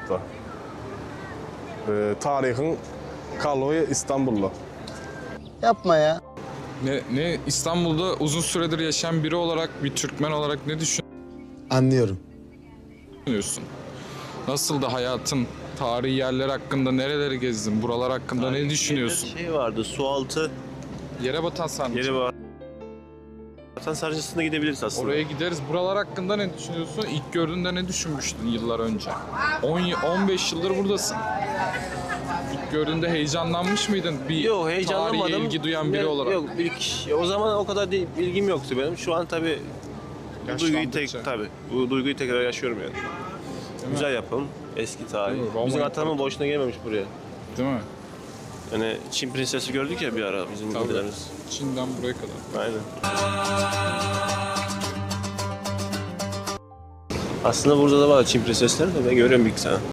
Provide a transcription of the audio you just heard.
hatta. Tarihin kalbi İstanbul'da. Yapma ya. Ne İstanbul'da uzun süredir yaşayan biri olarak, bir Türkmen olarak ne Anlıyorum. düşünüyorsun? Nasıl da hayatın, tarihi yerler hakkında nereleri gezdin, buralar hakkında ne düşünüyorsun? Şey vardı, sualtı Yere batan sarnıcı. yeri var. Vatan Sarnıcı'sına gidebiliriz aslında. Oraya gideriz. Buralar hakkında ne düşünüyorsun? İlk gördüğünde ne düşünmüştün yıllar önce? 15 yıldır buradasın. İlk gördüğünde heyecanlanmış mıydın? Bir Yok, heyecanlanmadım. tarihe ilgi duyan biri olarak. Yok, o zaman o kadar değil, bilgim yoktu benim. Şu an tabii Yaşlandıkça. bu duyguyu tekrar yaşıyorum yani. Güzel yapım, eski tarih. Değil mi? Roma Bizim atamın İmparatoru. boşuna gelmemiş buraya. Değil mi? Yani Çin prensesi gördük ya bir ara bizim Tabii. gidelerimiz. Çin'den buraya kadar. Aynen. Aslında burada da var Çin prensesleri de ben görüyorum bir iki tane.